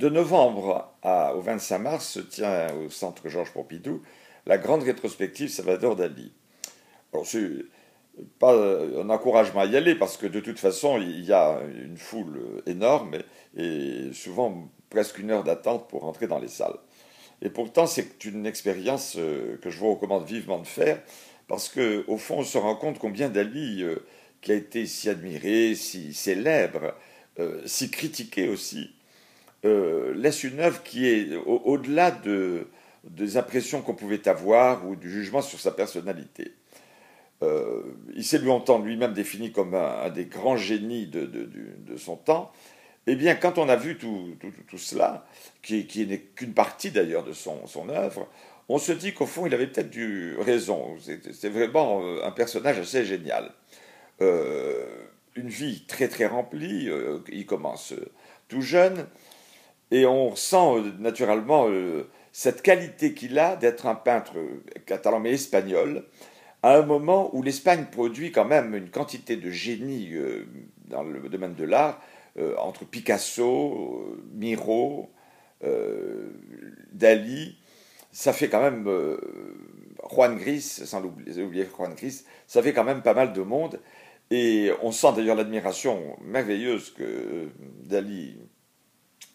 De novembre au 25 mars se tient au centre Georges Pompidou la grande rétrospective Salvador Dali. Alors c'est pas un encouragement à y aller parce que de toute façon il y a une foule énorme et souvent presque une heure d'attente pour entrer dans les salles. Et pourtant c'est une expérience que je vous recommande vivement de faire parce que au fond on se rend compte combien Dali, qui a été si admiré, si célèbre, si critiqué aussi, laisse une œuvre qui est au-delà des impressions qu'on pouvait avoir ou du jugement sur sa personnalité. Il s'est longtemps lui-même défini comme un des grands génies de son temps. Eh bien, quand on a vu tout cela, qui n'est qu'une partie d'ailleurs de son œuvre, on se dit qu'au fond, il avait peut-être eu raison. C'est vraiment un personnage assez génial. Euh, une vie très très remplie. Il commence tout jeune. Et on ressent naturellement cette qualité qu'il a d'être un peintre catalan mais espagnol, à un moment où l'Espagne produit quand même une quantité de génie dans le domaine de l'art, entre Picasso, Miro, Dali, ça fait quand même Juan Gris, sans oublier Juan Gris, ça fait quand même pas mal de monde. Et on sent d'ailleurs l'admiration merveilleuse que Dali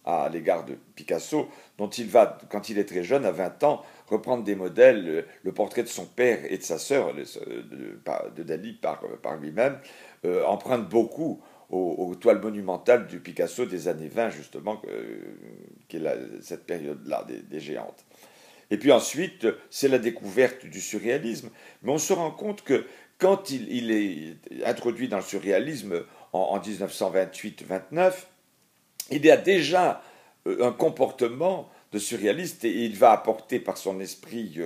à l'égard de Picasso, dont il va, quand il est très jeune, à 20 ans, reprendre des modèles, le portrait de son père et de sa sœur, de Dali par lui-même, emprunte beaucoup aux toiles monumentales du Picasso des années 20, justement, qui est cette période-là des géantes. Et puis ensuite, c'est la découverte du surréalisme. Mais on se rend compte que quand il est introduit dans le surréalisme en 1928-29, il y a déjà un comportement de surréaliste et il va apporter par son esprit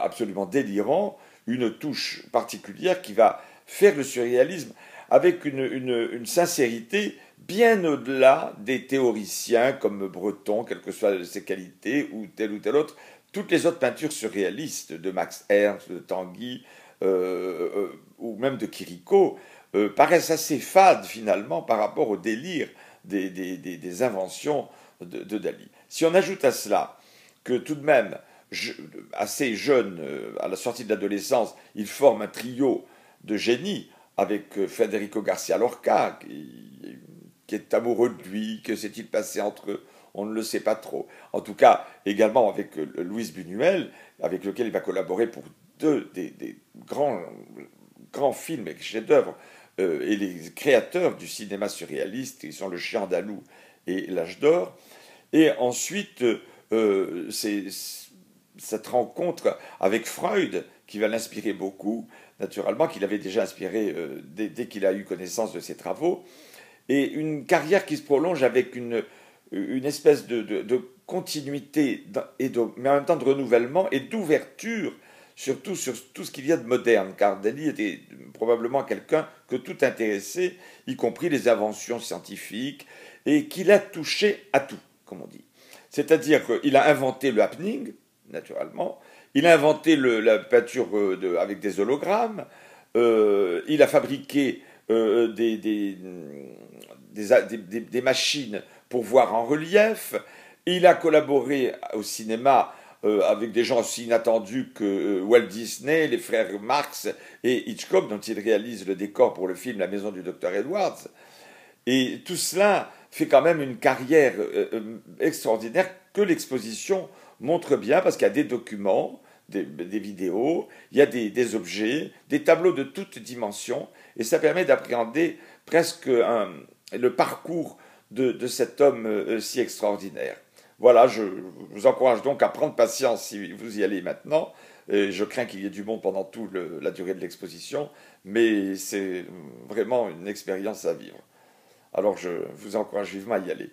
absolument délirant une touche particulière qui va faire le surréalisme avec une sincérité bien au-delà des théoriciens comme Breton, quelles que soient ses qualités, ou tel autre. Toutes les autres peintures surréalistes de Max Ernst, de Tanguy, ou même de Chirico, paraissent assez fades finalement par rapport au délire des inventions de Dali. Si on ajoute à cela que tout de même, assez jeune, à la sortie de l'adolescence, il forme un trio de génies avec Federico Garcia Lorca, qui est amoureux de lui, que s'est-il passé entre eux, on ne le sait pas trop. En tout cas, également avec Luis Buñuel, avec lequel il va collaborer pour des grands films et chefs-d'œuvre, et les créateurs du cinéma surréaliste, qui sont Le Chien andalou et L'Âge d'or. Et ensuite, cette rencontre avec Freud, qui va l'inspirer beaucoup, naturellement, qu'il avait déjà inspiré dès qu'il a eu connaissance de ses travaux, et une carrière qui se prolonge avec une espèce de continuité, mais en même temps de renouvellement et d'ouverture, surtout sur tout ce qu'il y a de moderne, car Dali était probablement quelqu'un que tout intéressait, y compris les inventions scientifiques, et qu'il a touché à tout, comme on dit. C'est-à-dire qu'il a inventé le happening, naturellement, il a inventé la peinture avec des hologrammes, il a fabriqué des machines pour voir en relief, il a collaboré au cinéma avec des gens aussi inattendus que Walt Disney, les frères Marx et Hitchcock, dont il réalise le décor pour le film La Maison du Docteur Edwards. Et tout cela fait quand même une carrière extraordinaire que l'exposition montre bien, parce qu'il y a des documents, des vidéos, il y a des objets, des tableaux de toutes dimensions, et ça permet d'appréhender presque le parcours de cet homme si extraordinaire. Voilà, je vous encourage donc à prendre patience si vous y allez maintenant. Et je crains qu'il y ait du monde pendant toute la durée de l'exposition, mais c'est vraiment une expérience à vivre. Alors je vous encourage vivement à y aller.